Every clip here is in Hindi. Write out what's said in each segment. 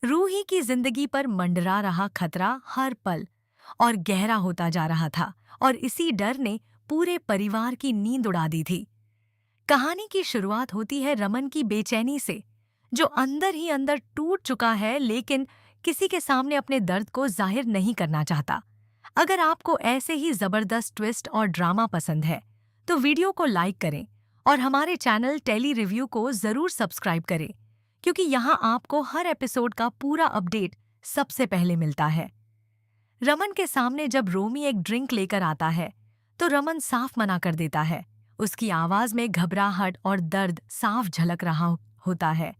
रूही की जिंदगी पर मंडरा रहा खतरा हर पल और गहरा होता जा रहा था और इसी डर ने पूरे परिवार की नींद उड़ा दी थी। कहानी की शुरुआत होती है रमन की बेचैनी से, जो अंदर ही अंदर टूट चुका है लेकिन किसी के सामने अपने दर्द को जाहिर नहीं करना चाहता। अगर आपको ऐसे ही जबरदस्त ट्विस्ट और ड्रामा पसंद है तो वीडियो को लाइक करें और हमारे चैनल टेली रिव्यू को जरूर सब्सक्राइब करें, क्योंकि यहाँ आपको हर एपिसोड का पूरा अपडेट सबसे पहले मिलता है। रमन के सामने जब रोमी एक ड्रिंक लेकर आता है तो रमन साफ मना कर देता है। उसकी आवाज में घबराहट और दर्द साफ झलक रहा होता है।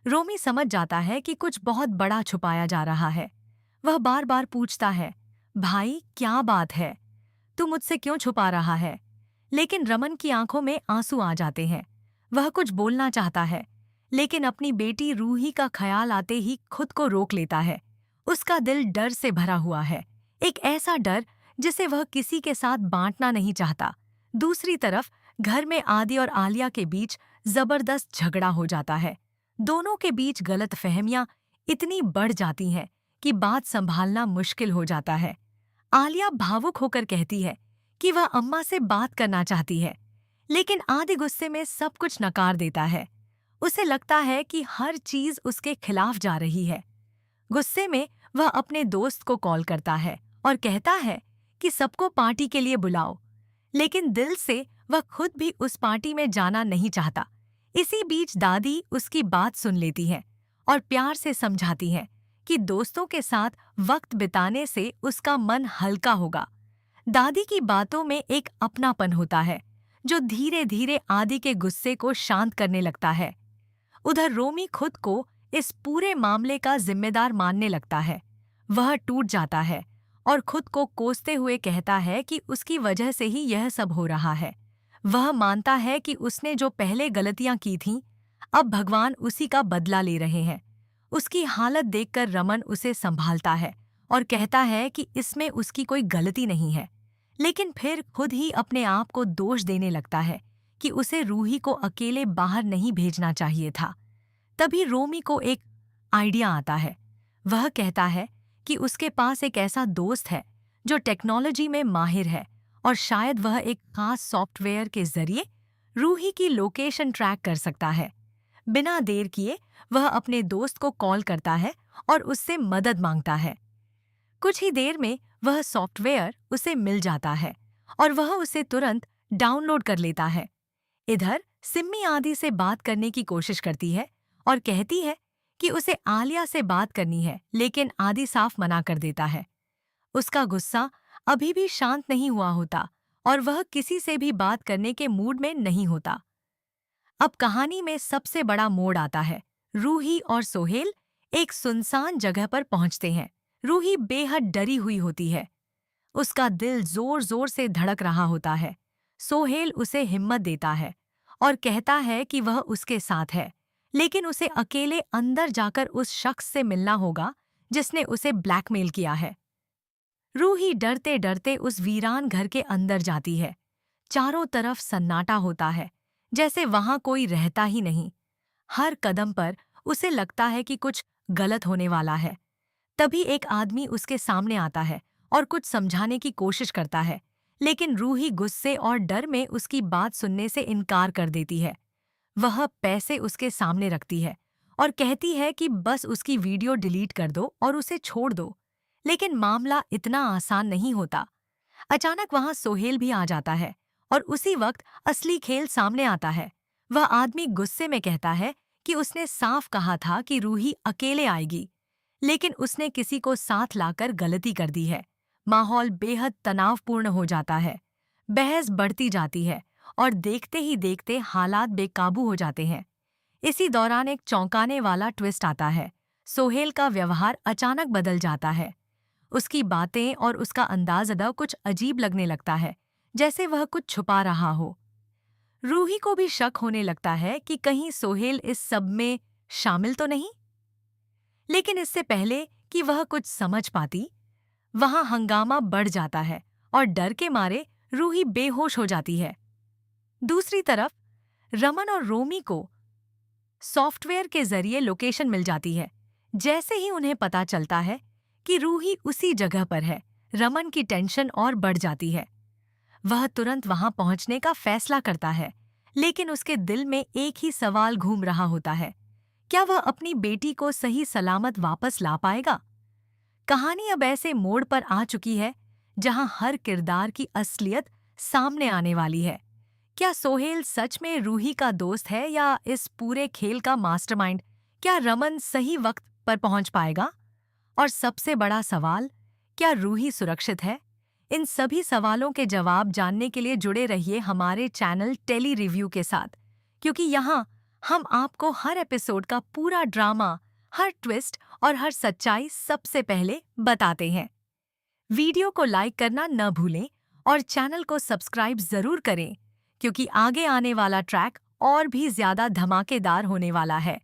रोमी समझ जाता है कि कुछ बहुत बड़ा छुपाया जा रहा है। वह बार बार पूछता है, भाई क्या बात है, तू मुझसे क्यों छुपा रहा है? लेकिन रमन की आंखों में आंसू आ जाते हैं। वह कुछ बोलना चाहता है, लेकिन अपनी बेटी रूही का ख्याल आते ही खुद को रोक लेता है। उसका दिल डर से भरा हुआ है, एक ऐसा डर जिसे वह किसी के साथ बांटना नहीं चाहता। दूसरी तरफ घर में आदि और आलिया के बीच जबरदस्त झगड़ा हो जाता है। दोनों के बीच गलतफहमियां इतनी बढ़ जाती हैं कि बात संभालना मुश्किल हो जाता है। आलिया भावुक होकर कहती है कि वह अम्मा से बात करना चाहती है, लेकिन आदि गुस्से में सब कुछ नकार देता है। उसे लगता है कि हर चीज उसके खिलाफ जा रही है। गुस्से में वह अपने दोस्त को कॉल करता है और कहता है कि सबको पार्टी के लिए बुलाओ, लेकिन दिल से वह खुद भी उस पार्टी में जाना नहीं चाहता। इसी बीच दादी उसकी बात सुन लेती है और प्यार से समझाती है कि दोस्तों के साथ वक्त बिताने से उसका मन हल्का होगा। दादी की बातों में एक अपनापन होता है जो धीरे धीरे आदि के गुस्से को शांत करने लगता है। उधर रोमी खुद को इस पूरे मामले का जिम्मेदार मानने लगता है। वह टूट जाता है और खुद को कोसते हुए कहता है कि उसकी वजह से ही यह सब हो रहा है। वह मानता है कि उसने जो पहले गलतियां की थीं, अब भगवान उसी का बदला ले रहे हैं। उसकी हालत देखकर रमन उसे संभालता है और कहता है कि इसमें उसकी कोई गलती नहीं है, लेकिन फिर खुद ही अपने आप को दोष देने लगता है कि उसे रूही को अकेले बाहर नहीं भेजना चाहिए था। तभी रोमी को एक आइडिया आता है। वह कहता है कि उसके पास एक ऐसा दोस्त है जो टेक्नोलॉजी में माहिर है और शायद वह एक खास सॉफ्टवेयर के जरिए रूही की लोकेशन ट्रैक कर सकता है। बिना देर किए वह अपने दोस्त को कॉल करता है और उससे मदद मांगता है। कुछ ही देर में वह सॉफ्टवेयर उसे मिल जाता है और वह उसे तुरंत डाउनलोड कर लेता है। इधर सिम्मी आदि से बात करने की कोशिश करती है और कहती है कि उसे आलिया से बात करनी है, लेकिन आदि साफ मना कर देता है। उसका गुस्सा अभी भी शांत नहीं हुआ होता और वह किसी से भी बात करने के मूड में नहीं होता। अब कहानी में सबसे बड़ा मोड़ आता है। रूही और सोहेल एक सुनसान जगह पर पहुंचते हैं। रूही बेहद डरी हुई होती है। उसका दिल जोर जोर से धड़क रहा होता है। सोहेल उसे हिम्मत देता है और कहता है कि वह उसके साथ है, लेकिन उसे अकेले अंदर जाकर उस शख्स से मिलना होगा जिसने उसे ब्लैकमेल किया है। रूही डरते डरते उस वीरान घर के अंदर जाती है। चारों तरफ सन्नाटा होता है, जैसे वहां कोई रहता ही नहीं। हर कदम पर उसे लगता है कि कुछ गलत होने वाला है। तभी एक आदमी उसके सामने आता है और कुछ समझाने की कोशिश करता है, लेकिन रूही गुस्से और डर में उसकी बात सुनने से इनकार कर देती है। वह पैसे उसके सामने रखती है और कहती है कि बस उसकी वीडियो डिलीट कर दो और उसे छोड़ दो। लेकिन मामला इतना आसान नहीं होता। अचानक वहां सोहेल भी आ जाता है और उसी वक्त असली खेल सामने आता है। वह आदमी गुस्से में कहता है कि उसने साफ कहा था कि रूही अकेले आएगी, लेकिन उसने किसी को साथ लाकर गलती कर दी है। माहौल बेहद तनावपूर्ण हो जाता है। बहस बढ़ती जाती है और देखते ही देखते हालात बेकाबू हो जाते हैं। इसी दौरान एक चौंकाने वाला ट्विस्ट आता है। सोहेल का व्यवहार अचानक बदल जाता है। उसकी बातें और उसका अंदाज़ कुछ अजीब लगने लगता है, जैसे वह कुछ छुपा रहा हो। रूही को भी शक होने लगता है कि कहीं सोहेल इस सब में शामिल तो नहीं। लेकिन इससे पहले कि वह कुछ समझ पाती, वहां हंगामा बढ़ जाता है और डर के मारे रूही बेहोश हो जाती है। दूसरी तरफ रमन और रोमी को सॉफ्टवेयर के जरिए लोकेशन मिल जाती है, जैसे ही उन्हें पता चलता है कि रूही उसी जगह पर है, रमन की टेंशन और बढ़ जाती है। वह तुरंत वहां पहुंचने का फैसला करता है, लेकिन उसके दिल में एक ही सवाल घूम रहा होता है, क्या वह अपनी बेटी को सही सलामत वापस ला पाएगा? कहानी अब ऐसे मोड़ पर आ चुकी है जहां हर किरदार की असलियत सामने आने वाली है। क्या सोहेल सच में रूही का दोस्त है या इस पूरे खेल का मास्टरमाइंड? क्या रमन सही वक्त पर पहुंच पाएगा? और सबसे बड़ा सवाल, क्या रूही सुरक्षित है? इन सभी सवालों के जवाब जानने के लिए जुड़े रहिए हमारे चैनल टेली रिव्यू के साथ, क्योंकि यहाँ हम आपको हर एपिसोड का पूरा ड्रामा, हर ट्विस्ट और हर सच्चाई सबसे पहले बताते हैं। वीडियो को लाइक करना न भूलें और चैनल को सब्सक्राइब जरूर करें, क्योंकि आगे आने वाला ट्रैक और भी ज्यादा धमाकेदार होने वाला है।